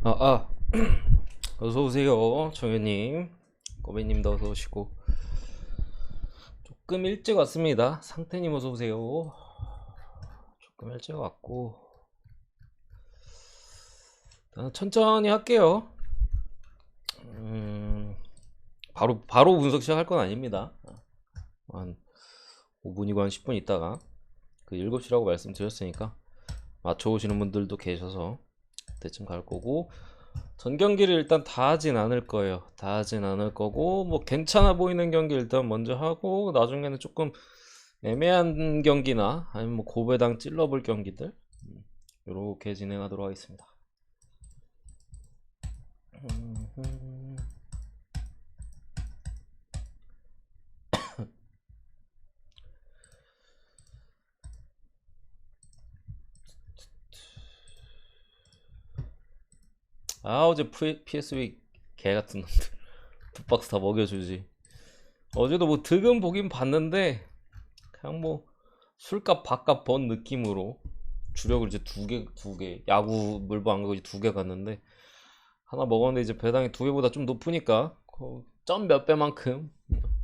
아, 어서오세요, 정현님. 꼬매님도 어서오시고. 조금 일찍 왔습니다. 상태님 어서오세요. 조금 일찍 왔고. 천천히 할게요. 음, 바로 분석 시작할 건 아닙니다. 한 5분이고 한 10분 있다가 그 7시라고 말씀드렸으니까 맞춰오시는 분들도 계셔서 그때쯤 갈 거고, 전 경기를 일단 다 하진 않을 거예요. 다 하진 않을 거고, 뭐 괜찮아 보이는 경기 일단 먼저 하고, 나중에는 조금 애매한 경기나 아니면 뭐 고배당 찔러볼 경기들 이렇게 진행하도록 하겠습니다. 어제 PSV 개 같은 놈들 두 박스 다 먹여주지. 어제도 뭐 득은 보긴 봤는데 그냥 뭐 술값 밥값 번 느낌으로 주력을 이제 두 개 야구 물보 안 가고 이제 두 개 갔는데, 하나 먹었는데 이제 배당이 두 개보다 좀 높으니까 점 몇 배만큼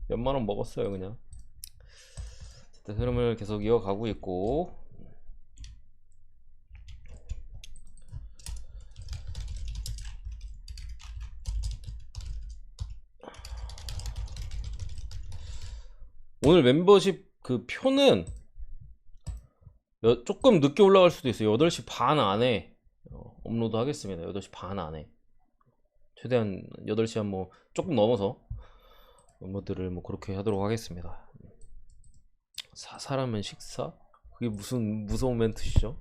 몇만 원 먹었어요 그냥. 흐름을 계속 이어가고 있고, 오늘 멤버십 그 표는 조금 늦게 올라갈 수도 있어요. 8시 반 안에 업로드 하겠습니다. 8시 반 안에. 최대한 8시 한 뭐 조금 넘어서 업로드를 뭐 그렇게 하도록 하겠습니다. 사사라면 식사? 그게 무슨 무서운 멘트시죠?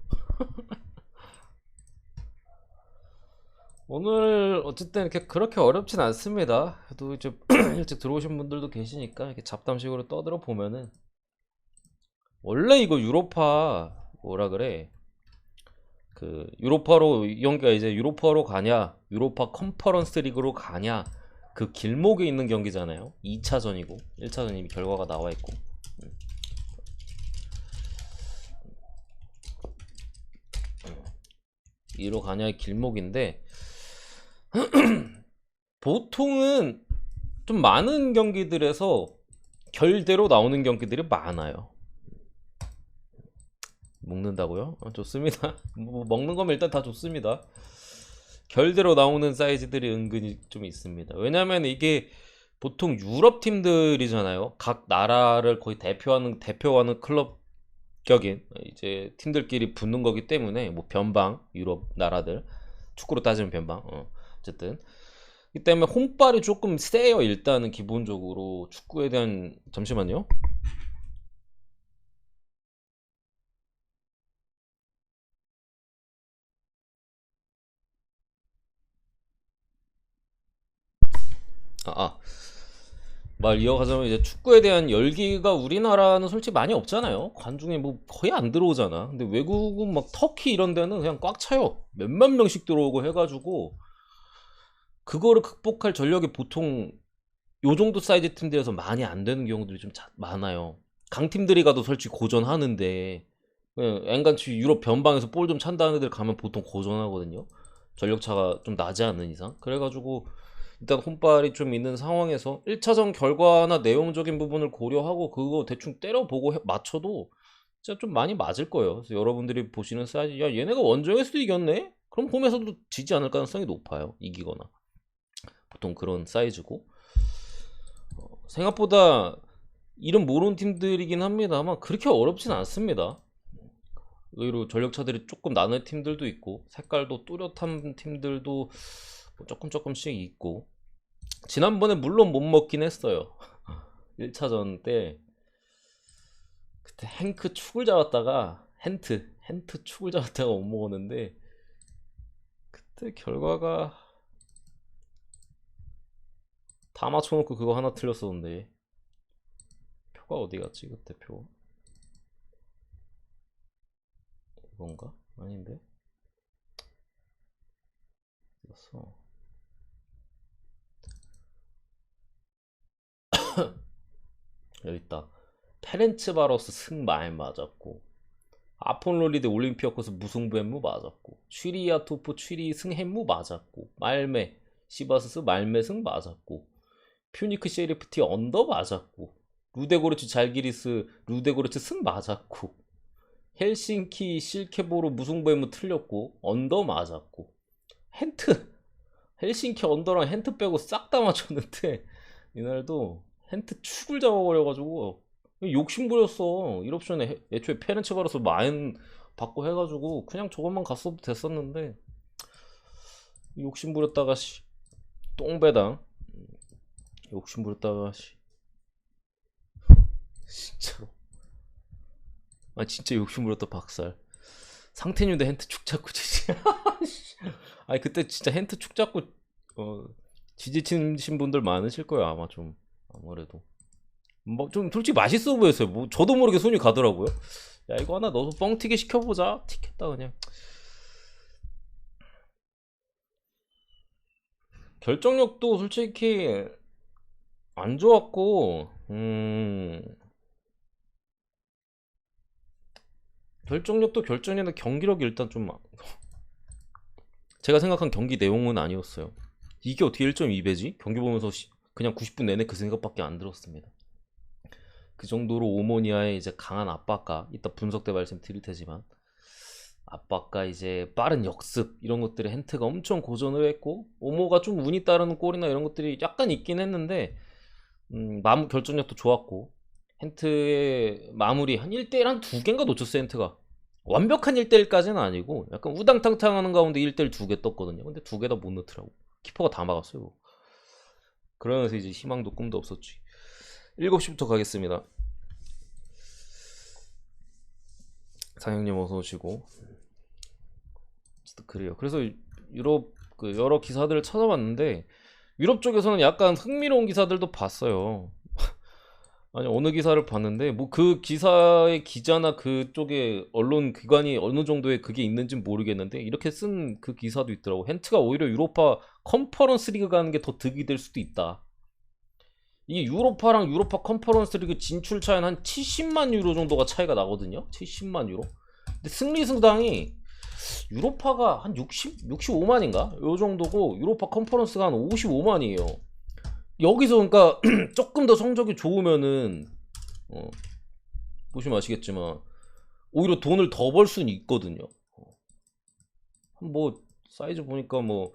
오늘 어쨌든 이렇게 그렇게 어렵진 않습니다. 그래도 이제 일찍 들어오신 분들도 계시니까 이렇게 잡담식으로 떠들어 보면은, 원래 이거 유로파 뭐라 그래, 그 유로파로 이 경기가 이제 유로파로 가냐 유로파 컨퍼런스 리그로 가냐, 그 길목에 있는 경기잖아요. 2차전이고 1차전 이미 결과가 나와 있고. 이로 가냐의 길목인데, 보통은 좀 많은 경기들에서 결대로 나오는 경기들이 많아요. 먹는다고요? 좋습니다. 뭐 먹는 거면 일단 다 좋습니다. 결대로 나오는 사이즈들이 은근히 좀 있습니다. 왜냐면 이게 보통 유럽 팀들이잖아요. 각 나라를 거의 대표하는 클럽 격인 이제 팀들끼리 붙는 거기 때문에, 뭐 변방 유럽 나라들, 축구로 따지면 변방, 어쨌든 이 때문에 홈발이 조금 세요. 일단은 기본적으로 축구에 대한. 잠시만요. 아, 아. 말 이어가자면, 이제 축구에 대한 열기가 우리나라는 솔직히 많이 없잖아요. 관중이 뭐 거의 안 들어오잖아. 근데 외국은 막 터키 이런 데는 그냥 꽉 차요. 몇만 명씩 들어오고 해가지고, 그거를 극복할 전력이 보통 요 정도 사이즈 팀들에서 많이 안 되는 경우들이 좀 많아요. 강팀들이 가도 솔직히 고전하는데, 앵간치 유럽 변방에서 볼 좀 찬다는 애들 가면 보통 고전하거든요. 전력차가 좀 나지 않는 이상. 그래가지고 일단 홈발이 좀 있는 상황에서 1차전 결과나 내용적인 부분을 고려하고 그거 대충 때려보고 맞춰도 진짜 좀 많이 맞을 거예요. 그래서 여러분들이 보시는 사이즈, 야 얘네가 원정에서도 이겼네? 그럼 홈에서도 지지 않을 가능성이 높아요. 이기거나. 보통 그런 사이즈고, 생각보다 이름 모르는 팀들이긴 합니다만 그렇게 어렵진 않습니다. 의외로 전력차들이 조금 나는 팀들도 있고, 색깔도 뚜렷한 팀들도 뭐 조금씩 있고. 지난번에 물론 못 먹긴 했어요. 1차전 때 그때 행크 축을 잡았다가, hen트 축을 잡았다가 못 먹었는데, 그때 결과가 다 맞춰놓고 그거 하나 틀렸었는데. 표가 어디 갔지 그때 표? 이건가? 아닌데? 이었어. 여기 있다. 페렌츠바로스 승 많이 맞았고, 아폴로리 대 올림피아코스 무승부 햄무 맞았고, 취리아토프 취리 승 햄무 맞았고, 말메 시바스스 말메 승 맞았고, 퓨니크 셰리프티 언더 맞았고, 루데고르츠 잘기리스 루데고르츠 승 맞았고, 헬싱키 실케보로 무승부 햄무 틀렸고 언더 맞았고, hen트 헬싱키 언더랑 hen트 빼고 싹 다 맞췄는데 이날도 hen트 축을 잡아버려가지고 욕심부렸어. 1옵션에 애초에 페렌츠바로서 마인 받고 해가지고 그냥 저것만 갔어도 됐었는데 욕심부렸다가 똥배당 욕심부렸다가 진짜로 진짜 욕심부렸다 박살. 상태뉴대 hen트 축 잡고 지지. 아니 그때 진짜 hen트 축 잡고 지지치신 분들 많으실 거예요 아마. 좀 아무래도 뭐 좀 솔직히 맛있어 보였어요. 뭐 저도 모르게 손이 가더라고요. 야 이거 하나 넣어서 뻥튀기 시켜보자. 튀겠다 그냥. 결정력도 솔직히 안 좋았고, 결정력도 결정력인데 경기력이 일단 좀 제가 생각한 경기 내용은 아니었어요. 이게 어떻게 1.2배지? 경기 보면서 그냥 90분 내내 그 생각밖에 안 들었습니다. 그 정도로 오모니아의 이제 강한 압박과, 이따 분석 때 말씀드릴 테지만, 압박과 이제 빠른 역습 이런 것들에 hen트가 엄청 고전을 했고, 오모가 좀 운이 따르는 골이나 이런 것들이 약간 있긴 했는데 결정력도 좋았고, hen트의 마무리 한 1대1 한 2개인가 놓쳤어요. hen트가 완벽한 1대1까지는 아니고 약간 우당탕탕 하는 가운데 1대1 2개 떴거든요. 근데 2개 다 못 넣더라고. 키퍼가 다 막았어요. 그러면서 이제 희망도 꿈도 없었지. 7시부터 가겠습니다. 상영님 어서 오시고. 그래요. 그래서 유럽 그 여러 기사들을 찾아봤는데 유럽 쪽에서는 약간 흥미로운 기사들도 봤어요. 아니 어느 기사를 봤는데 뭐 그 기사의 기자나 그쪽에 언론 기관이 어느 정도의 그게 있는지 모르겠는데 이렇게 쓴 그 기사도 있더라고. hen트가 오히려 유로파 컨퍼런스 리그 가는 게 더 득이 될 수도 있다. 이게 유로파랑 유로파 컨퍼런스 리그 진출 차이는 한 70만 유로 정도가 차이가 나거든요. 70만 유로. 근데 승리 승당이 유로파가 한 65만인가? 요 정도고 유로파 컨퍼런스가 한 55만이에요. 여기서 그러니까 조금 더 성적이 좋으면은 보시면 아시겠지만 오히려 돈을 더 벌 수는 있거든요. 뭐 사이즈 보니까 뭐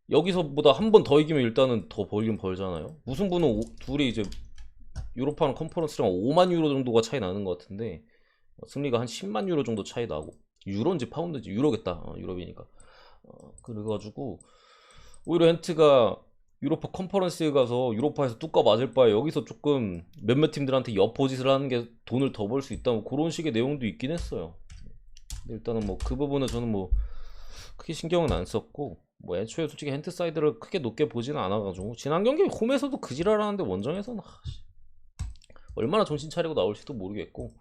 여기서보다 한 번 더 이기면 일단은 더 벌긴 벌잖아요. 무승부는 둘이 이제 유로파는 컨퍼런스랑 5만 유로 정도가 차이 나는 것 같은데 승리가 한 10만 유로 정도 차이 나고, 유로인지 파운드인지 유로겠다. 유럽이니까. 그래가지고 오히려 hen트가 유로파 컨퍼런스에 가서 유로파에서 뚜까 맞을 바에 여기서 조금 몇몇 팀들한테 엿보짓을 하는 게 돈을 더 벌 수 있다, 뭐 그런 식의 내용도 있긴 했어요. 근데 일단은 뭐 그 부분은 저는 뭐 크게 신경은 안 썼고, 뭐 애초에 솔직히 hen트 사이드를 크게 높게 보지는 않아가지고, 지난 경기 홈에서도 그 지랄하는데 원정에서는 얼마나 정신 차리고 나올지도 모르겠고,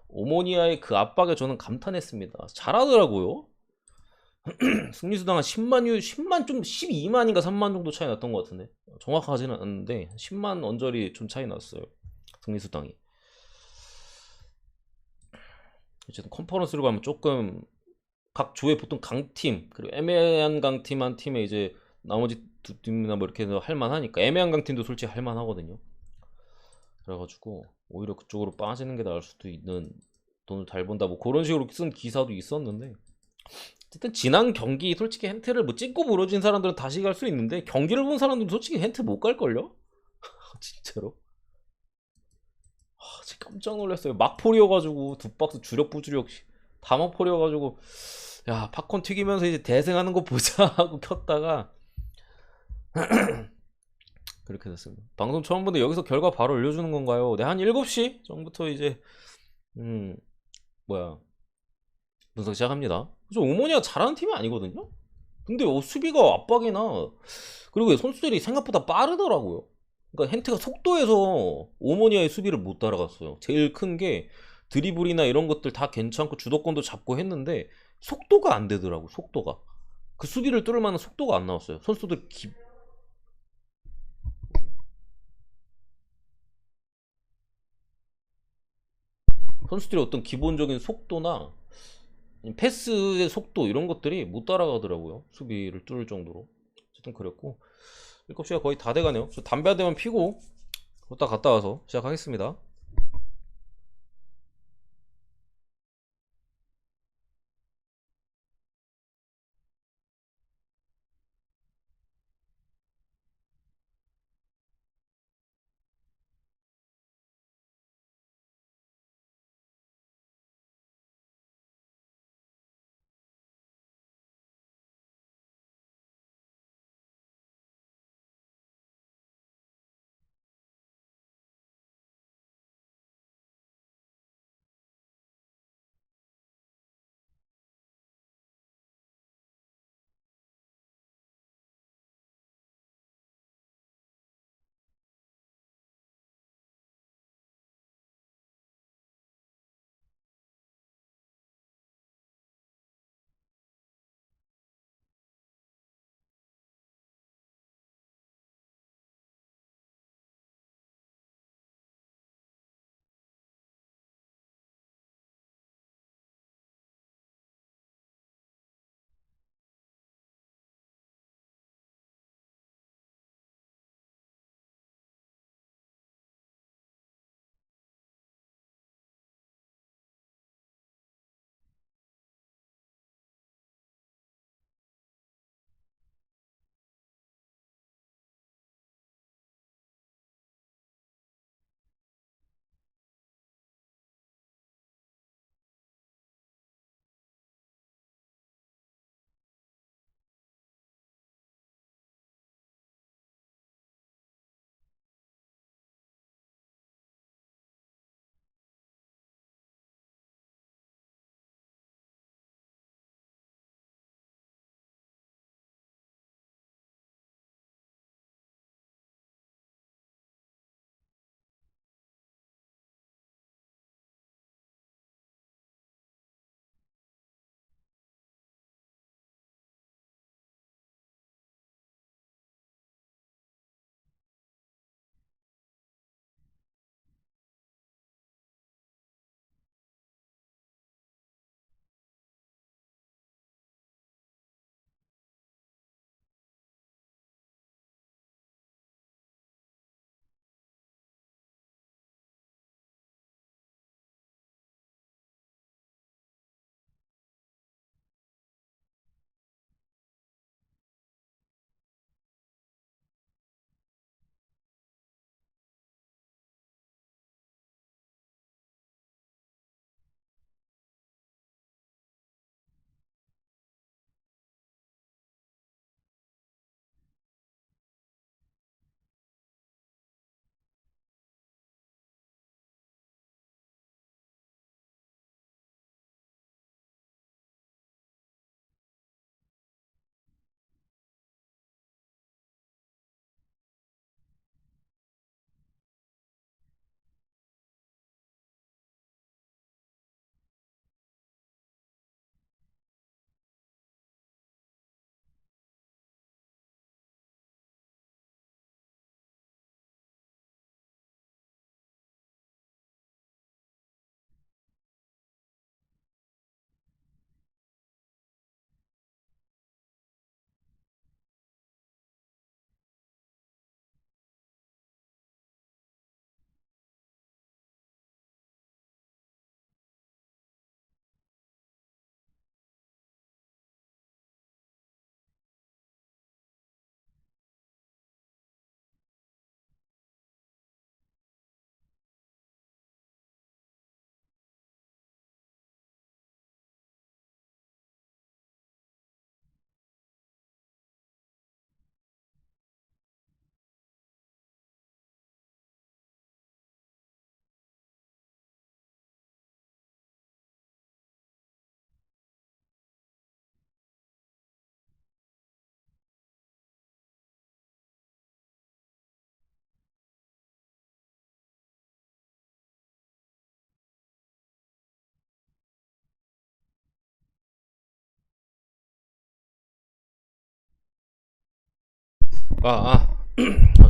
오모니아의 그 압박에 저는 감탄했습니다. 잘하더라고요. 승리수당 한 10만 좀 12만인가 3만 정도 차이 났던 것 같은데 정확하지는 않는데 10만 언저리 좀 차이 났어요. 승리수당이. 어쨌든 컨퍼런스로 가면 조금 각 조에 보통 강팀 그리고 애매한 강팀 한 팀에 이제 나머지 두 팀이나 뭐 이렇게 할만하니까, 애매한 강팀도 솔직히 할만하거든요. 그래가지고 오히려 그쪽으로 빠지는 게 나을 수도 있는, 돈을 잘 번다 뭐 그런 식으로 쓴 기사도 있었는데, 어쨌든 지난 경기 솔직히 hen트를 뭐 찍고 부러진 사람들은 다시 갈 수 있는데 경기를 본 사람들은 솔직히 hen트 못 갈걸요? 진짜로? 진짜 깜짝 놀랐어요. 막폴이어가지고 두 박스 주력부주력 다 막폴이어가지고 야 팝콘 튀기면서 이제 대승하는 거 보자 하고 켰다가 그렇게 됐습니다. 방송 처음 보는데 여기서 결과 바로 올려주는 건가요? 네, 한 7시 전부터 이제 뭐야 분석 시작합니다. 그래서 오모니아 잘하는 팀이 아니거든요. 근데 수비가 압박이나 그리고 선수들이 생각보다 빠르더라고요. 그러니까 hen트가 속도에서 오모니아의 수비를 못 따라갔어요. 제일 큰 게 드리블이나 이런 것들 다 괜찮고 주도권도 잡고 했는데 속도가 안 되더라고. 속도가 그 수비를 뚫을 만한 속도가 안 나왔어요. 선수들 선수들의 어떤 기본적인 속도나 패스의 속도 이런 것들이 못 따라가더라고요. 수비를 뚫을 정도로. 어쨌든 그랬고 7시가 거의 다 돼가네요. 저 담배 한 대만 피고 갔다 와서 시작하겠습니다.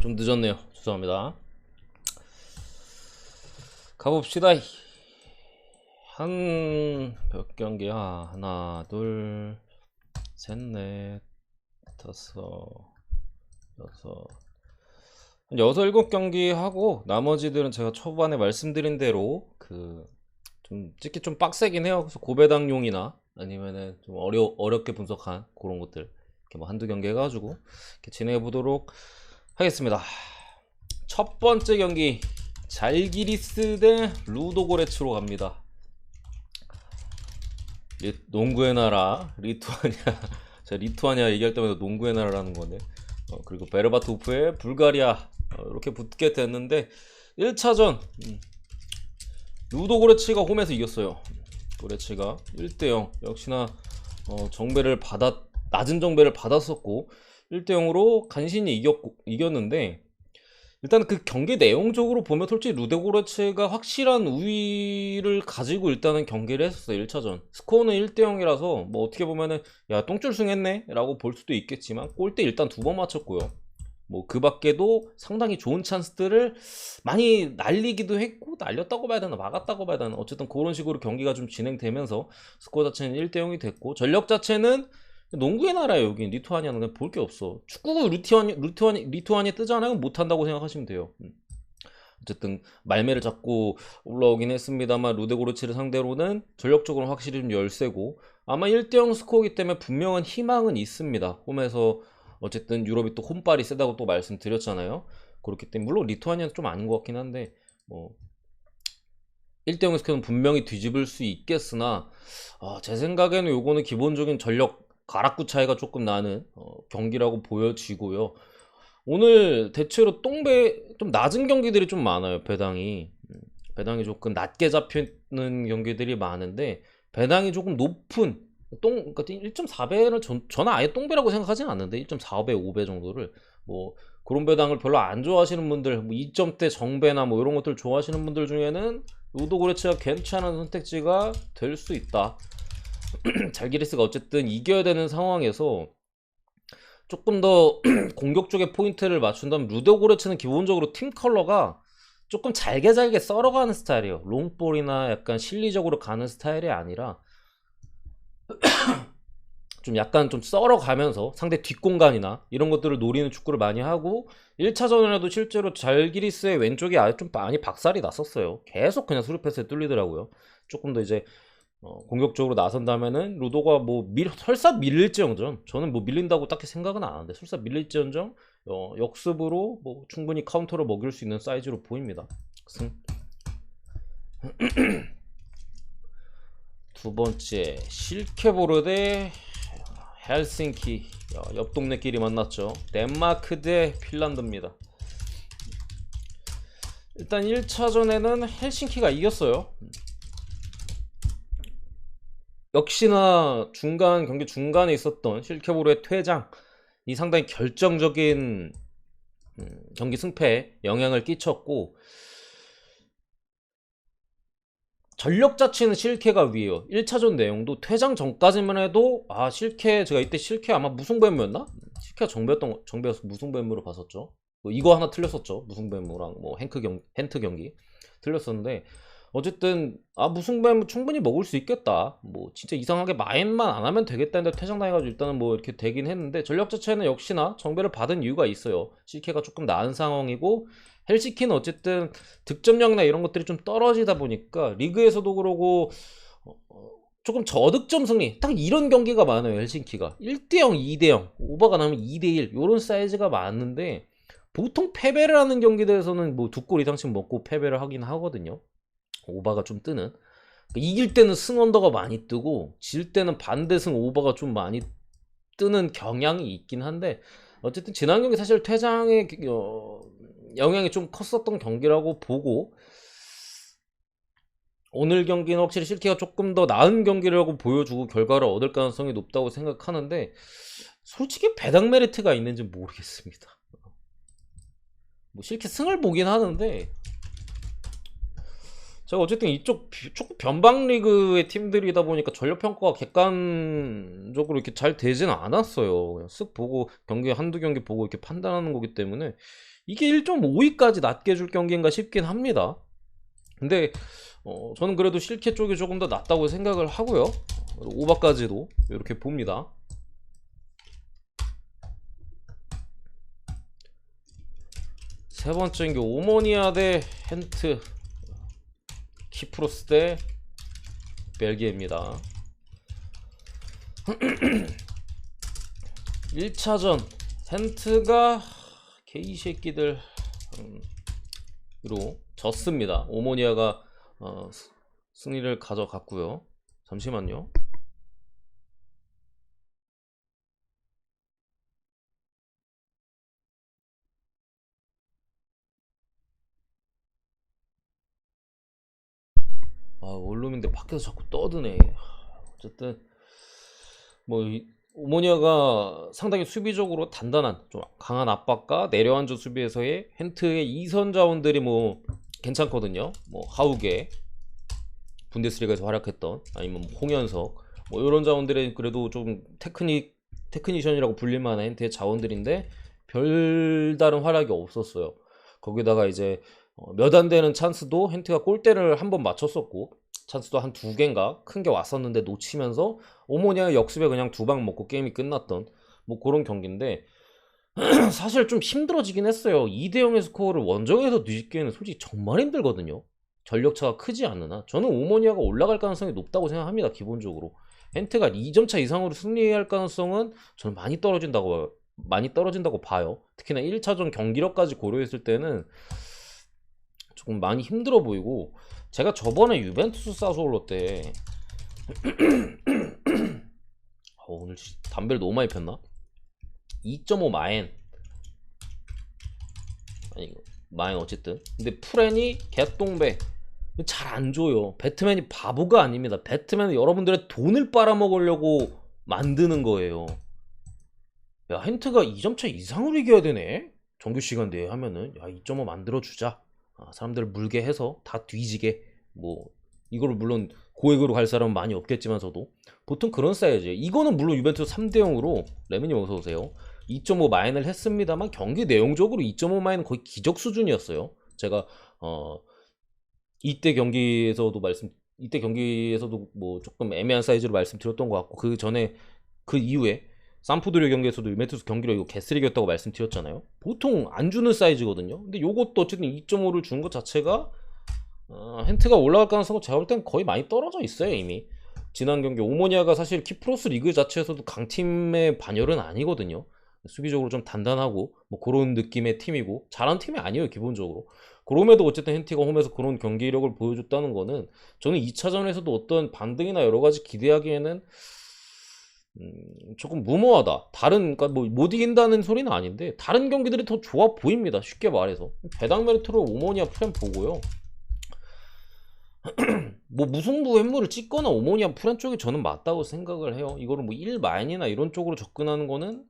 좀 늦었네요. 죄송합니다. 가봅시다. 한 몇 경기야? 하나, 둘, 셋, 넷, 다섯, 여섯, 한 여섯, 일곱 경기 하고 나머지들은 제가 초반에 말씀드린 대로 좀 찍기 좀 빡세긴 해요. 그래서 고배당용이나 아니면은 좀 어렵게 분석한 그런 것들 이렇게 뭐 한두 경기 해가지고 이렇게 진행해 보도록 하겠습니다. 첫 번째 경기 잘기리스 대 루도고레츠로 갑니다. 농구의 나라 리투아니아 제가 리투아니아 얘기할 때마다 농구의 나라라는 건데 그리고 베르바토프의 불가리아 이렇게 붙게 됐는데 1차전 루도고레츠가 홈에서 이겼어요. 고레츠가 1대0 역시나 낮은 정배를 받았었고 1대0으로 간신히 이겼는데 일단 그 경기 내용적으로 보면 솔직히 루도고레츠가 확실한 우위를 가지고 일단은 경기를 했었어요. 1차전 스코어는 1대0이라서 뭐 어떻게 보면은 야 똥줄승했네 라고 볼 수도 있겠지만 골대 일단 2번 맞췄고요. 뭐 그 밖에도 상당히 좋은 찬스들을 많이 날리기도 했고, 날렸다고 봐야 되나 막았다고 봐야 되나, 어쨌든 그런 식으로 경기가 좀 진행되면서 스코어 자체는 1대0이 됐고, 전력 자체는 농구의 나라예요. 여기 리투아니아는 그냥 볼 게 없어. 축구 리투아니아 뜨잖아요. 못한다고 생각하시면 돼요. 어쨌든 말매를 잡고 올라오긴 했습니다만 루데고르치를 상대로는 전력적으로 확실히 좀 열세고, 아마 1대0 스코어이기 때문에 분명한 희망은 있습니다. 홈에서 어쨌든 유럽이 또 홈발이 세다고 또 말씀드렸잖아요. 그렇기 때문에 물론 리투아니아는 좀 아닌 것 같긴 한데 뭐 1대0 스코어는 분명히 뒤집을 수 있겠으나 제 생각에는 요거는 기본적인 전력 가락구 차이가 조금 나는 경기라고 보여지고요. 오늘 대체로 좀 낮은 경기들이 좀 많아요. 배당이 조금 낮게 잡히는 경기들이 많은데 배당이 조금 높은 그러니까 1.4배를 저는 아예 똥배라고 생각하진 않는데 1.45배, 5배 정도를 뭐 그런 배당을 별로 안 좋아하시는 분들, 뭐 2점대 정배나 뭐 이런 것들 좋아하시는 분들 중에는 루도고레츠가 괜찮은 선택지가 될 수 있다. 잘기리스가 어쨌든 이겨야 되는 상황에서 조금 더 공격 쪽에 포인트를 맞춘다면 루도고레츠는 기본적으로 팀 컬러가 조금 잘게 썰어가는 스타일이에요. 롱볼이나 약간 실리적으로 가는 스타일이 아니라 좀 약간 좀 썰어가면서 상대 뒷공간이나 이런 것들을 노리는 축구를 많이 하고 1차전에도 실제로 잘기리스의 왼쪽이 아예 좀 많이 박살이 났었어요. 계속 그냥 스루패스에 뚫리더라고요. 조금 더 이제 공격적으로 나선다면은 루도가 뭐 설사 밀릴지언정, 저는 뭐 밀린다고 딱히 생각은 안 하는데 설사 밀릴지언정 역습으로 뭐 충분히 카운터를 먹일 수 있는 사이즈로 보입니다. 두 번째 실케보르 대 헬싱키, 옆 동네끼리 만났죠. 덴마크 대 핀란드입니다. 일단 1차전에는 헬싱키가 이겼어요. 역시나 경기 중간에 있었던 실케보르의 퇴장이 상당히 결정적인 경기 승패에 영향을 끼쳤고, 전력 자체는 실케가 위에요. 1차전 내용도 퇴장 전까지만 해도 제가 이때 실케 아마 무승부였나? 실케가 정배여서 무승부로 봤었죠. 이거 하나 틀렸었죠. 무승부랑 뭐 hen트 경기 틀렸었는데, 어쨌든 무승부 충분히 먹을 수 있겠다, 뭐 진짜 이상하게 마인만 안 하면 되겠다 했는데 퇴장당해가지고 일단은 뭐 이렇게 되긴 했는데, 전력 자체는 역시나 정배를 받은 이유가 있어요. 실케가 조금 나은 상황이고, 헬싱키는 어쨌든 득점력이나 이런 것들이 좀 떨어지다 보니까 리그에서도 그러고 조금 저득점 승리, 딱 이런 경기가 많아요. 헬싱키가 1대0, 2대0, 오버가 나면 2대1 요런 사이즈가 많은데, 보통 패배를 하는 경기들에서는 뭐 2골 이상씩 먹고 패배를 하긴 하거든요. 오버가 좀 뜨는, 이길 때는 승 언더가 많이 뜨고 질 때는 반대승 오버가 좀 많이 뜨는 경향이 있긴 한데, 어쨌든 지난 경기 사실 퇴장의 영향이 좀 컸었던 경기라고 보고, 오늘 경기는 확실히 실케가 조금 더 나은 경기라고 보여주고 결과를 얻을 가능성이 높다고 생각하는데, 솔직히 배당 메리트가 있는지 모르겠습니다. 뭐 실케 승을 보긴 하는데, 제가 어쨌든 이쪽 조금 변방 리그의 팀들이다 보니까 전력 평가가 객관적으로 이렇게 잘 되지는 않았어요. 그냥 쓱 보고 한두 경기 보고 이렇게 판단하는 거기 때문에 이게 1.5위까지 낮게 줄 경기인가 싶긴 합니다. 근데 저는 그래도 실케 쪽이 조금 더 낫다고 생각을 하고요. 오바까지도 이렇게 봅니다. 세 번째인 게 오모니아 대 헨트, 키프로스 대 벨기에입니다. 1차전 헨트가 개이 새끼들 로 졌습니다. 오모니아가 승리를 가져갔고요. 잠시만요. 원룸인데 밖에서 자꾸 떠드네. 어쨌든 뭐 오모니아가 상당히 수비적으로 단단한 좀 강한 압박과 내려앉은 수비에서의 헨트의 2선 자원들이 뭐 괜찮거든요. 뭐 하우게, 분데스리가에서 활약했던, 아니면 뭐 홍현석, 뭐 이런 자원들이 그래도 좀 테크니션이라고 불릴 만한 헨트의 자원들인데 별다른 활약이 없었어요. 거기다가 이제 몇 안 되는 찬스도 헨트가 골대를 한번 맞췄었고, 찬스도 한 2개인가 큰 게 왔었는데 놓치면서 오모니아의 역습에 그냥 2방 먹고 게임이 끝났던 뭐 그런 경기인데 사실 좀 힘들어지긴 했어요. 2대0의 스코어를 원정에서 뒤집기에는 솔직히 정말 힘들거든요. 전력차가 크지 않으나 저는 오모니아가 올라갈 가능성이 높다고 생각합니다. 기본적으로 헨트가 2점차 이상으로 승리할 가능성은 저는 많이 떨어진다고 봐요. 특히나 1차전 경기력까지 고려했을 때는 조금 많이 힘들어 보이고, 제가 저번에 유벤투스 사소올로 때 오늘 담배를 너무 많이 폈나? 2.5 마엔, 아니 마엔 어쨌든, 근데 프렌이 개똥배 잘 안 줘요. 배트맨이 바보가 아닙니다. 배트맨은 여러분들의 돈을 빨아먹으려고 만드는 거예요. 야, 헨트가 2점차 이상으로 이겨야 되네. 정규 시간 내에 하면은 야 2.5 만들어주자. 사람들을 물게 해서 다 뒤지게, 뭐 이거를 물론 고액으로 갈 사람은 많이 없겠지만서도 보통 그런 사이즈. 이거는 물론 유벤투스 3대0으로 레미님 어서오세요 2.5 마인을 했습니다만 경기 내용적으로 2.5 마인은 거의 기적 수준이었어요. 제가 이때 경기에서도 뭐 조금 애매한 사이즈로 말씀드렸던 것 같고, 그 전에 그 이후에 산푸드리오 경기에서도 유벤투스 경기로 이거 개쓰레기였다고 말씀드렸잖아요. 보통 안 주는 사이즈거든요. 근데 요것도 어쨌든 2.5를 준 것 자체가 헨트가 올라갈 가능성은 제가 볼 땐 거의 많이 떨어져 있어요. 이미 지난 경기 오모니아가 사실 키프로스 리그 자체에서도 강팀의 반열은 아니거든요. 수비적으로 좀 단단하고 뭐 그런 느낌의 팀이고 잘한 팀이 아니에요 기본적으로. 그럼에도 어쨌든 헨티가 홈에서 그런 경기력을 보여줬다는 거는 저는 2차전에서도 어떤 반등이나 여러 가지 기대하기에는 조금 무모하다. 그러니까 뭐 못 이긴다는 소리는 아닌데 다른 경기들이 더 좋아 보입니다. 쉽게 말해서 배당 메리트로 오모니아 프렌 보고요. 뭐 무승부 횡무를 찍거나 오모니아 프렌 쪽이 저는 맞다고 생각을 해요. 이거를 뭐 1 마인이나 이런 쪽으로 접근하는 거는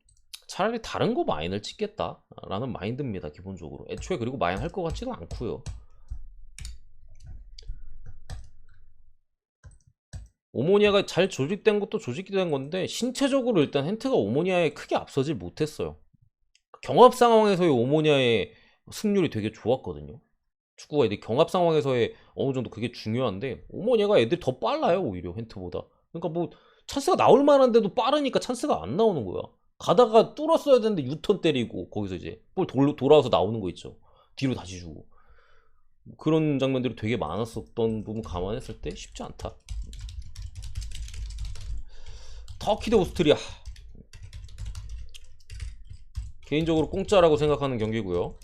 차라리 다른 거 마인을 찍겠다 라는 마인드입니다. 기본적으로 애초에. 그리고 마인 할 것 같지도 않고요. 오모니아가 잘 조직된 것도 조직된 건데 신체적으로 일단 헨트가 오모니아에 크게 앞서질 못했어요. 경합 상황에서의 오모니아의 승률이 되게 좋았거든요. 축구가 애들 경합 상황에서의 어느 정도 그게 중요한데 오모니아가 애들이 더 빨라요 오히려 헨트보다. 그러니까 뭐 찬스가 나올 만한데도 빠르니까 찬스가 안 나오는 거야. 가다가 뚫었어야 되는데 유턴 때리고 거기서 이제 볼 돌아와서 나오는 거 있죠. 뒤로 다시 주고. 그런 장면들이 되게 많았었던 부분 감안했을 때 쉽지 않다. 터키 대 오스트리아, 개인적으로 공짜라고 생각하는 경기고요.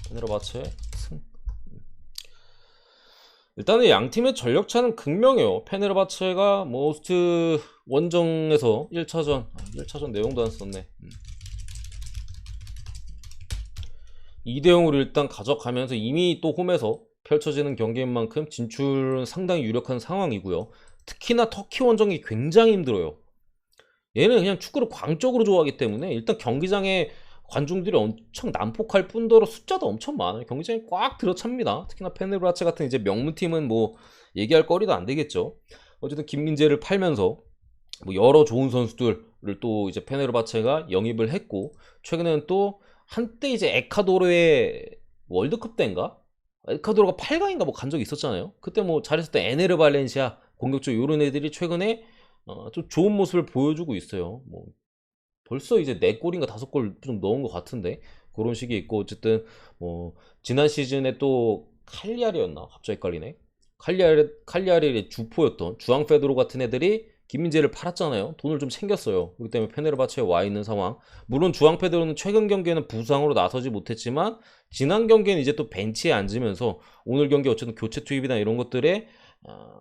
페네르바체 승. 일단은 양 팀의 전력차는 극명해요. 페네르바체가 뭐 오스트 원정에서 1차전 내용도 안 썼네. 2대0으로 일단 가져가면서 이미 또 홈에서 펼쳐지는 경기인 만큼 진출은 상당히 유력한 상황이고요. 특히나 터키 원정이 굉장히 힘들어요. 얘는 그냥 축구를 광적으로 좋아하기 때문에 일단 경기장에 관중들이 엄청 난폭할 뿐더러 숫자도 엄청 많아요. 경기장이 꽉 들어찹니다. 특히나 페네르바체 같은 이제 명문팀은 뭐 얘기할 거리도 안 되겠죠. 어쨌든 김민재를 팔면서 뭐 여러 좋은 선수들을 또 이제 페네르바체가 영입을 했고, 최근에는 또 한때 이제 에콰도르의 월드컵 때인가 에콰도르가 8강인가 뭐 간 적이 있었잖아요. 그때 뭐 잘했을 때 에네르 발렌시아 공격적 요런 애들이 최근에 좀 좋은 모습을 보여주고 있어요. 뭐 벌써 이제 4골인가 5골 좀 넣은 것 같은데 그런 식이 있고 어쨌든 뭐 지난 시즌에 또 칼리아리였나 갑자기 헷갈리네. 칼리아리의 주포였던 주앙 페드로 같은 애들이 김민재를 팔았잖아요. 돈을 좀 챙겼어요. 그렇기 때문에 페네르바체에 와 있는 상황. 물론 주앙 페드로는 최근 경기에는 부상으로 나서지 못했지만 지난 경기에는 이제 또 벤치에 앉으면서 오늘 경기 어쨌든 교체 투입이나 이런 것들에 어,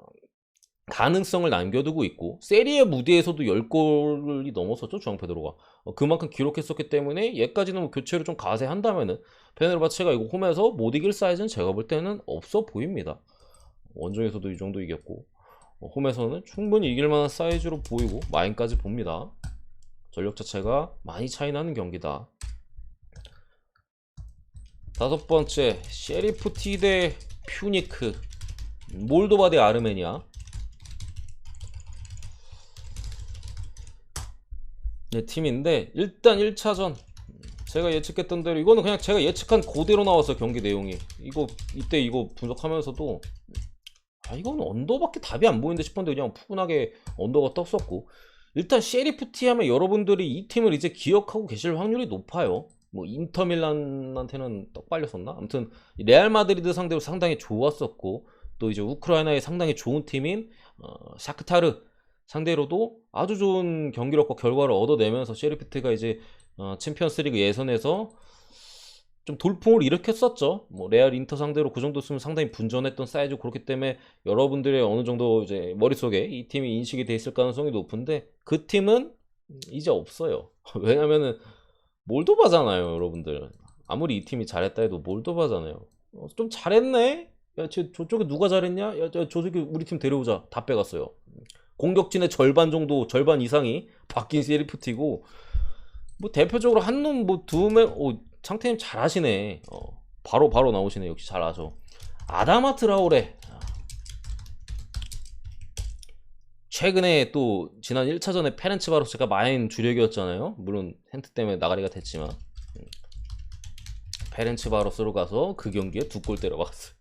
가능성을 남겨두고 있고 세리에 무대에서도 10골이 넘었었죠 주앙 페드로가. 그만큼 기록했었기 때문에 얘까지는 뭐 교체를 좀 가세한다면은 페네르바체가 이거 홈에서 못 이길 사이즈는 제가 볼 때는 없어 보입니다. 원정에서도 이 정도 이겼고 홈에서는 충분히 이길 만한 사이즈로 보이고 마인까지 봅니다. 전력 자체가 많이 차이 나는 경기다. 5번째 셰리프티 대 퓨니크, 몰도바 대 아르메니아. 네, 팀인데 일단 1차전 제가 예측했던 대로 이거는 그냥 제가 예측한 그대로 나와서 경기 내용이 이때 이거 분석하면서도 이거는 언더밖에 답이 안 보이는데 싶었는데 그냥 푸근하게 언더가 떴었고 일단 셰리프티 하면 여러분들이 이 팀을 이제 기억하고 계실 확률이 높아요. 뭐 인터밀란한테는 떡 빨렸었나? 아무튼 레알 마드리드 상대로 상당히 좋았었고 또 이제 우크라이나의 상당히 좋은 팀인 샤크타르 상대로도 아주 좋은 경기력과 결과를 얻어내면서 셰리프티가 이제 챔피언스리그 예선에서 좀 돌풍을 일으켰었죠. 뭐 레알 인터 상대로 그 정도 쓰면 상당히 분전했던 사이즈 그렇기 때문에 여러분들의 어느 정도 이제 머릿속에 이 팀이 인식이 돼 있을 가능성이 높은데 그 팀은 이제 없어요. 왜냐면은 몰도바잖아요, 여러분들. 아무리 이 팀이 잘했다 해도 몰도바잖아요. 좀 잘했네? 야, 저쪽에 누가 잘했냐? 야, 저쪽에 우리 팀 데려오자. 다 빼갔어요. 공격진의 절반 정도, 절반 이상이 바뀐 세리프티고, 뭐 대표적으로 한 놈, 뭐 두 명, 창태님 잘하시네. 바로 나오시네. 역시 잘하죠. 아다마 트라오레. 최근에 또 지난 1차전에 페렌츠바로스가 마인 주력이었잖아요. 물론 핸트 때문에 나가리가 됐지만 페렌츠바로스로 가서 그 경기에 2골 때려박았어요.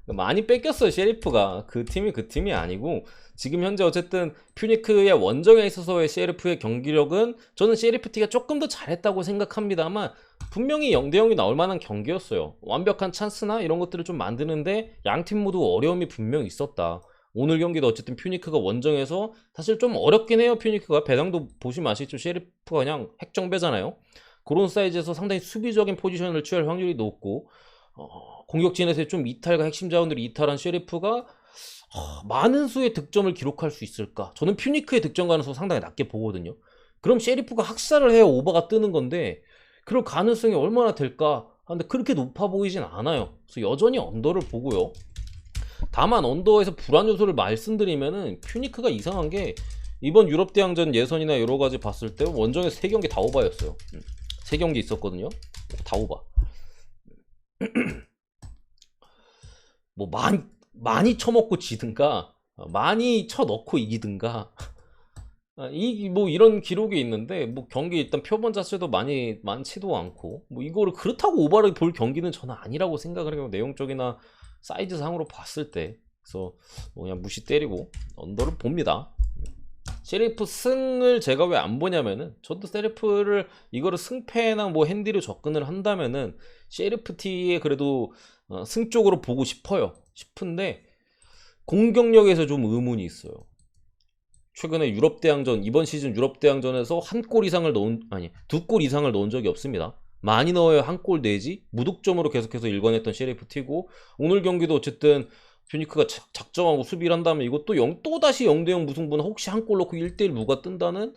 많이 뺏겼어요 셰리프가. 그 팀이 그 팀이 아니고 지금 현재 어쨌든 퓨니크의 원정에 있어서의 셰리프의 경기력은 저는 셰리프티가 조금 더 잘했다고 생각합니다만 분명히 0대0이 나올 만한 경기였어요. 완벽한 찬스나 이런 것들을 좀 만드는데 양팀 모두 어려움이 분명히 있었다. 오늘 경기도 어쨌든 퓨니크가 원정에서 사실 좀 어렵긴 해요. 퓨니크가 배당도 보시면 아시죠. 셰리프가 그냥 핵정배잖아요. 그런 사이즈에서 상당히 수비적인 포지션을 취할 확률이 높고 공격진에서 좀 이탈과 핵심 자원들이 이탈한 셰리프가 많은 수의 득점을 기록할 수 있을까? 저는 퓨니크의 득점 가능성 상당히 낮게 보거든요. 그럼 셰리프가 학살을 해야 오버가 뜨는 건데 그럴 가능성이 얼마나 될까? 근데 그렇게 높아 보이진 않아요. 그래서 여전히 언더를 보고요. 다만 언더에서 불안 요소를 말씀드리면은 퓨니크가 이상한 게 이번 유럽 대항전 예선이나 여러 가지 봤을 때 원정에서 3경기 다 오바였어요. 3경기 있었거든요. 다 오바. 뭐 많이 쳐먹고 지든가 많이 쳐넣고 이기든가 뭐 이런 기록이 있는데 뭐 경기 일단 표본 자체도 많지도 않고 뭐 이거를 그렇다고 오바를 볼 경기는 저는 아니라고 생각을 해요. 내용적이나 사이즈 상으로 봤을 때. 그래서 뭐 그냥 무시 때리고 언더를 봅니다. 셰리프 승을 제가 왜 안 보냐면은 저도 셰리프를 이거를 승패나 뭐 핸디로 접근을 한다면은 셰리프티의 그래도 승 쪽으로 보고 싶은데 공격력에서 좀 의문이 있어요. 최근에 유럽 대항전 이번 시즌 유럽 대항전에서 한 골 이상을 넣은 2골 이상을 넣은 적이 없습니다. 많이 넣어야 한 골 내지 무득점으로 계속해서 일관했던 셰리프티고 오늘 경기도 어쨌든 퓨니크가 작정하고 수비를 한다면 이것도 또다시 0대0 무승부나 혹시 한 골 넣고 1대1 무가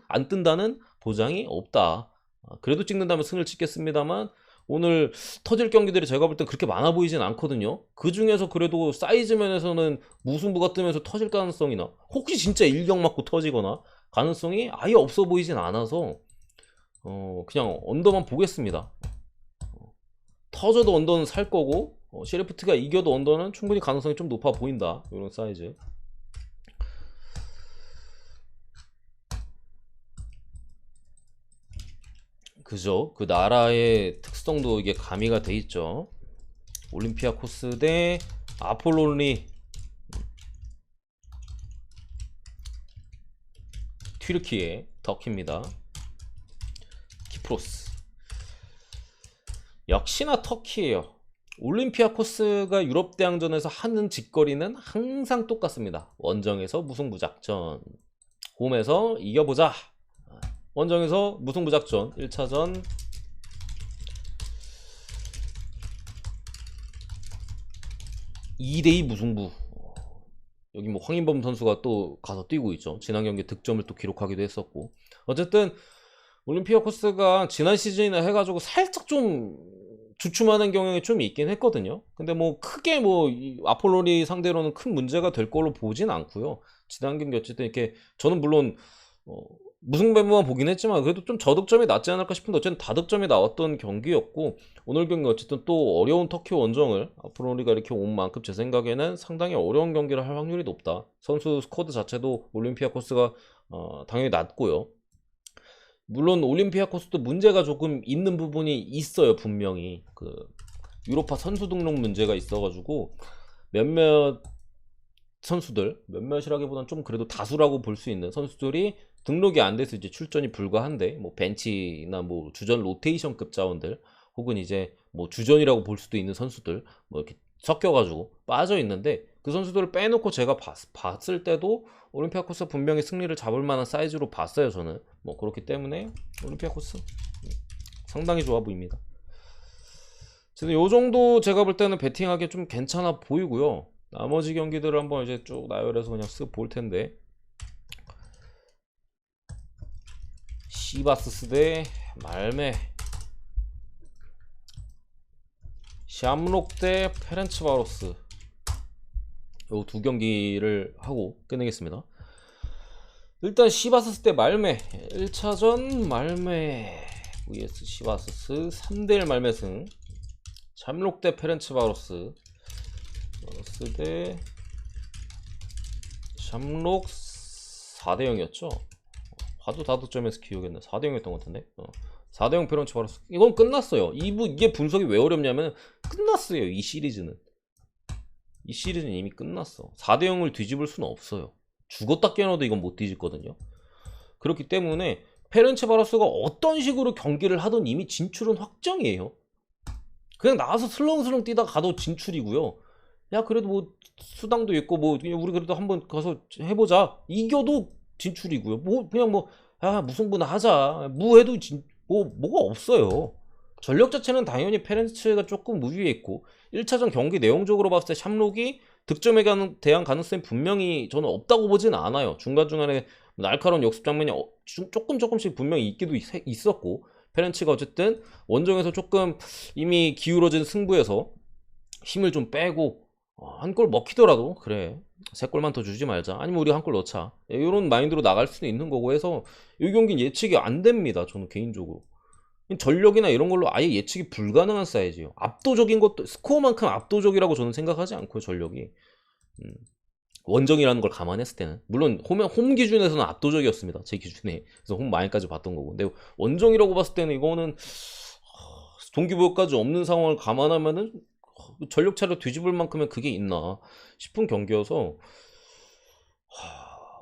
안 뜬다는 보장이 없다. 그래도 찍는다면 승을 찍겠습니다만 오늘 터질 경기들이 제가 볼 땐 그렇게 많아 보이진 않거든요. 그 중에서 그래도 사이즈 면에서는 무승부가 뜨면서 터질 가능성이나 혹시 진짜 일격 맞고 터지거나 가능성이 아예 없어 보이진 않아서 그냥 언더만 보겠습니다. 터져도 언더는 살 거고 셰리프트가 이겨도 언더는 충분히 가능성이 좀 높아 보인다. 이런 사이즈. 그죠? 그 나라의 특성도 이게 가미가 돼 있죠. 올림피아코스 대 아폴로니 튀르키예 터키입니다. 키프로스. 역시나 터키예요. 올림피아코스가 유럽 대항전에서 하는 짓거리는 항상 똑같습니다. 원정에서 무승부작전, 홈에서 이겨보자. 원정에서 무승부작전 1차전 2대2 무승부. 여기 뭐 황인범 선수가 또 가서 뛰고 있죠. 지난 경기 득점을 또 기록하기도 했었고. 어쨌든 올림피아코스가 지난 시즌이나 해가지고 살짝 좀 주춤하는 경향이 좀 있긴 했거든요. 근데 뭐 크게 뭐 아폴로니 상대로는 큰 문제가 될 걸로 보진 않고요. 지난 경기 어쨌든 이렇게 저는 물론 무승부만 보긴 했지만 그래도 좀 저득점이 낫지 않을까 싶은데 어쨌든 다득점이 나왔던 경기였고, 오늘 경기 어쨌든 또 어려운 터키 원정을 아폴로니가 이렇게 온 만큼 제 생각에는 상당히 어려운 경기를 할 확률이 높다. 선수 스쿼드 자체도 올림피아코스가 당연히 낮고요. 물론 올림피아코스도 문제가 조금 있는 부분이 있어요. 분명히 그 유로파 선수 등록 문제가 있어가지고 몇몇 선수들, 몇몇이라기보다는 좀 그래도 다수라고 볼 수 있는 선수들이 등록이 안 돼서 이제 출전이 불가한데, 뭐 벤치나 뭐 주전 로테이션급 자원들 혹은 이제 뭐 주전이라고 볼 수도 있는 선수들 뭐 이렇게 섞여가지고 빠져 있는데, 그 선수들을 빼놓고 제가 봤을 때도 올림피아코스 분명히 승리를 잡을 만한 사이즈로 봤어요. 저는 뭐 그렇기 때문에 올림피아코스 상당히 좋아 보입니다. 지금 요 정도 제가 볼 때는 배팅하기 좀 괜찮아 보이고요. 나머지 경기들을 한번 이제 쭉 나열해서 그냥 쓱 볼 텐데, 시바스스 대 말메, 샴록 대 페렌츠바로스, 요 두 경기를 하고 끝내겠습니다. 일단 시바스스 대 말메 1차전 말메 vs 시바스스 3대1 말메 승. 샴록 대 페렌츠바로스 대 샴록 4대0이었죠. 화두 다득점에서 기억했네. 4대0이었던 것 같은데. 4대0 페렌츠바로스. 이건 끝났어요. 이게 분석이 왜 어렵냐면 끝났어요. 이 시리즈는 이미 끝났어. 4대0을 뒤집을 수는 없어요. 죽었다 깨어나도 이건 못 뒤집거든요. 그렇기 때문에 페렌츠바로스가 어떤 식으로 경기를 하든 이미 진출은 확정이에요. 그냥 나와서 슬렁슬렁 뛰다 가도 진출이고요. 야 그래도 뭐 수당도 있고 뭐 우리 그래도 한번 가서 해보자, 이겨도 진출이고요. 뭐 그냥 뭐 무승부나 하자, 무해도 뭐가 없어요. 전력 자체는 당연히 페렌츠가 조금 우위에 있고, 1차전 경기 내용적으로 봤을 때 샴록이 득점에 대한 가능성이 분명히 저는 없다고 보진 않아요. 중간중간에 날카로운 역습 장면이 조금씩 분명히 있기도 있었고, 페렌츠가 어쨌든 원정에서 조금 이미 기울어진 승부에서 힘을 좀 빼고 한 골 먹히더라도 그래 3골만 더 주지 말자, 아니면 우리가 한 골 넣자, 이런 마인드로 나갈 수도 있는 거고 해서 이 경기는 예측이 안 됩니다. 저는 개인적으로 전력이나 이런 걸로 아예 예측이 불가능한 사이즈예요. 압도적인 것도 스코어만큼 압도적이라고 저는 생각하지 않고요. 전력이 원정이라는 걸 감안했을 때는 물론 홈 기준에서는 압도적이었습니다. 제 기준에. 그래서 홈 마인까지 봤던 거고, 근데 원정이라고 봤을 때는 이거는 동기부여까지 없는 상황을 감안하면은 전력 차를 뒤집을 만큼의 그게 있나 싶은 경기여서,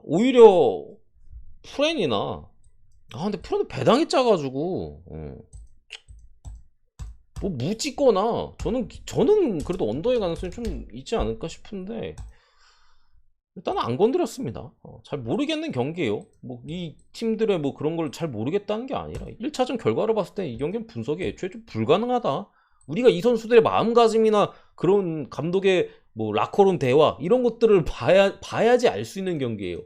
오히려 프렌이나 근데 프렌은 배당이 짜가지고 뭐 무찍거나 저는 그래도 언더의 가능성이 좀 있지 않을까 싶은데, 일단 안 건드렸습니다. 잘 모르겠는 경기예요. 뭐 이 팀들의 뭐 그런 걸 잘 모르겠다는 게 아니라 1차전 결과를 봤을 때 이 경기는 분석이 애초에 좀 불가능하다. 우리가 이 선수들의 마음가짐이나 그런 감독의 뭐 라커룸 대화 이런 것들을 봐야지 알 수 있는 경기예요.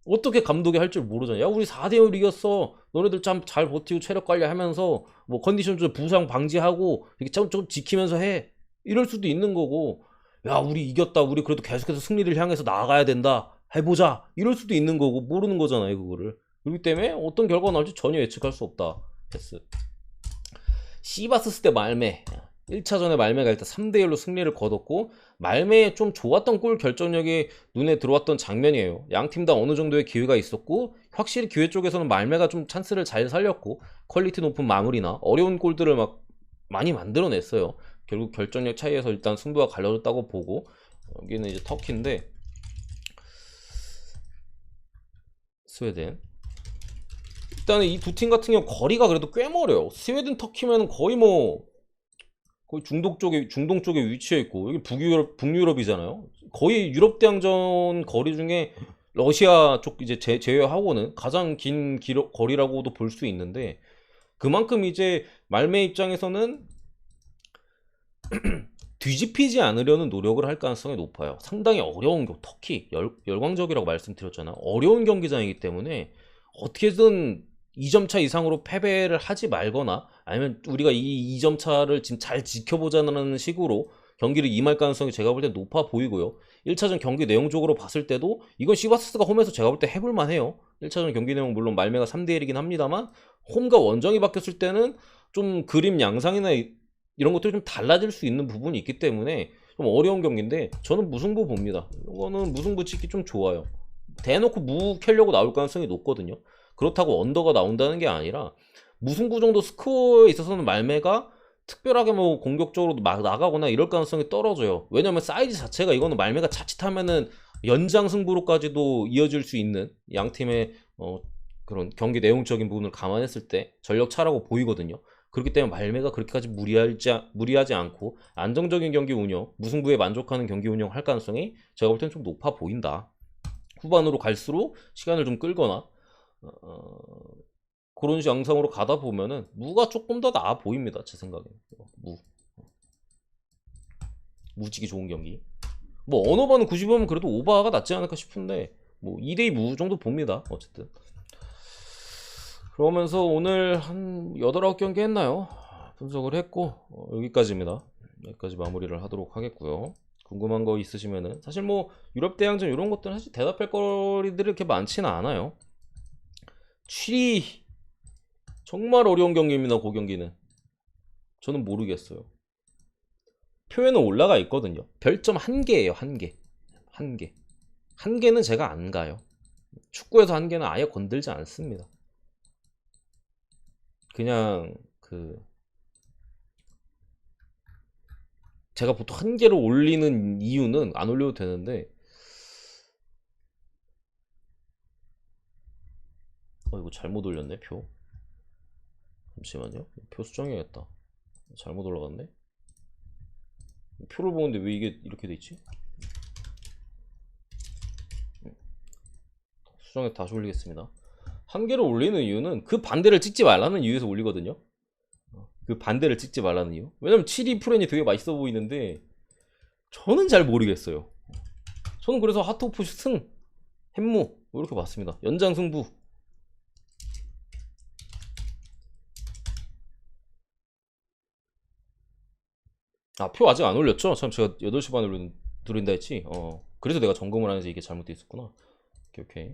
어떻게 감독이 할 줄 모르잖아. 야 우리 4대1 이겼어, 너네들 참 잘 버티고 체력 관리하면서 뭐 컨디션 좀 부상 방지하고 이렇게 좀 지키면서 해, 이럴 수도 있는 거고, 야 우리 이겼다, 우리 그래도 계속해서 승리를 향해서 나아가야 된다, 해보자, 이럴 수도 있는 거고, 모르는 거잖아요 그거를. 그렇기 때문에 어떤 결과가 나올지 전혀 예측할 수 없다. 패스. 시바스스 대 말메 1차전에 말메가 일단 3대1로 승리를 거뒀고, 말메의 좀 좋았던 골 결정력이 눈에 들어왔던 장면이에요. 양팀 다 어느 정도의 기회가 있었고, 확실히 기회 쪽에서는 말메가 좀 찬스를 잘 살렸고 퀄리티 높은 마무리나 어려운 골들을 막 많이 만들어냈어요. 결국 결정력 차이에서 일단 승부가 갈려졌다고 보고, 여기는 이제 터키인데 스웨덴. 일단은 이 두 팀 같은 경우 거리가 그래도 꽤 멀어요. 스웨덴 터키면 거의 뭐 거의 중동 쪽에 위치해 있고, 여기 북유럽이잖아요. 거의 유럽 대항전 거리 중에 러시아 쪽 이제 제외하고는 가장 긴 거리라고도 볼 수 있는데, 그만큼 이제 말메 입장에서는 뒤집히지 않으려는 노력을 할 가능성이 높아요. 상당히 어려운 터키 열광적이라고 말씀드렸잖아요. 어려운 경기장이기 때문에 어떻게든 2점 차 이상으로 패배를 하지 말거나, 아니면 우리가 이 2점 차를 지금 잘 지켜보자는 식으로 경기를 임할 가능성이 제가 볼 때 높아 보이고요. 1차전 경기 내용적으로 봤을 때도 이건 시바스가 홈에서 제가 볼 때 해볼만 해요. 1차전 경기 내용 물론 말메가 3대1이긴 합니다만, 홈과 원정이 바뀌었을 때는 좀 그림 양상이나 이런 것들이 좀 달라질 수 있는 부분이 있기 때문에 좀 어려운 경기인데, 저는 무승부 봅니다. 이거는 무승부 찍기 좀 좋아요. 대놓고 무 켜려고 나올 가능성이 높거든요. 그렇다고 언더가 나온다는 게 아니라, 무승부 정도 스코어에 있어서는 말메가 특별하게 뭐 공격적으로 막 나가거나 이럴 가능성이 떨어져요. 왜냐면 사이즈 자체가, 이거는 말메가 자칫하면은 연장 승부로까지도 이어질 수 있는 양 팀의 그런 경기 내용적인 부분을 감안했을 때 전력 차라고 보이거든요. 그렇기 때문에 말메가 그렇게까지 무리하지 않고 안정적인 경기 운영, 무승부에 만족하는 경기 운영 할 가능성이 제가 볼 때는 좀 높아 보인다. 후반으로 갈수록 시간을 좀 끌거나 그런 양상으로 가다 보면은 무가 조금 더 나아 보입니다. 제 생각에. 무지기 좋은 경기. 뭐 언어바는 90이면 그래도 오바가 낫지 않을까 싶은데, 뭐 2대2 무 정도 봅니다. 어쨌든. 그러면서 오늘 한 8, 9경기 했나요? 분석을 했고, 여기까지입니다. 여기까지 마무리를 하도록 하겠고요. 궁금한 거 있으시면은, 사실 뭐 유럽 대항전 이런 것들은 사실 대답할 거리들이 이렇게 많지는 않아요. 취리 정말 어려운 경기입니다. 그 경기는 저는 모르겠어요. 표에는 올라가 있거든요. 별점 1개예요. 1개. 1개. 1개는 제가 안 가요. 축구에서 1개는 아예 건들지 않습니다. 그냥 제가 보통 1개를 올리는 이유는, 안 올려도 되는데, 이거 잘못 올렸네. 표 잠시만요. 표 수정해야겠다. 잘못 올라갔네. 표를 보는데 왜 이게 이렇게 돼 있지? 수정해 다시 올리겠습니다. 1개를 올리는 이유는 그 반대를 찍지 말라는 이유에서 올리거든요. 그 반대를 찍지 말라는 이유. 왜냐면 7위 프렌이 되게 맛있어 보이는데 저는 잘 모르겠어요. 저는 그래서 하트오프 승, 햄무 이렇게 봤습니다. 연장 승부. 표 아직 안 올렸죠? 참, 제가 8시 반에 누른다 했지. 그래서 내가 점검을 하면서 이게 잘못돼 있었구나. 오케이.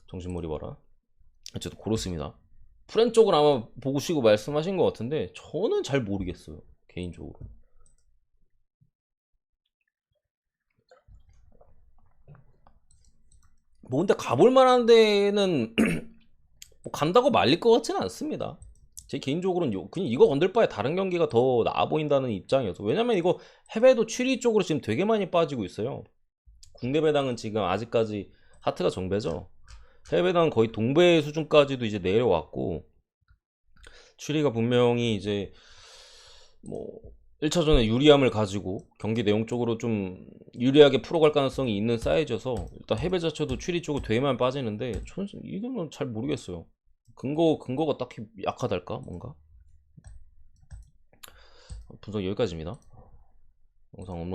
정신머리 봐라. 어쨌든 그렇습니다. 프렌 쪽은 아마 보고 쉬고 말씀하신 것 같은데 저는 잘 모르겠어요. 개인적으로. 뭐 근데 가볼 만한 데는 뭐 간다고 말릴 것 같지는 않습니다. 제 개인적으로는 그냥 이거 건들 바에 다른 경기가 더 나아 보인다는 입장이어서. 왜냐면 이거 해외도 7위 쪽으로 지금 되게 많이 빠지고 있어요. 국내 배당은 지금 아직까지 하트가 정배죠. 해외 배당은 거의 동배 수준까지도 이제 내려왔고, 7위가 분명히 이제 뭐 1차전에 유리함을 가지고 경기 내용적으로 좀 유리하게 풀어갈 가능성이 있는 사이즈여서, 일단 해외 자체도 7위 쪽으로 되게만 빠지는데 저는 이거는 잘 모르겠어요. 근거가 딱히 약하달까 뭔가. 분석 여기까지입니다. 영상 업로드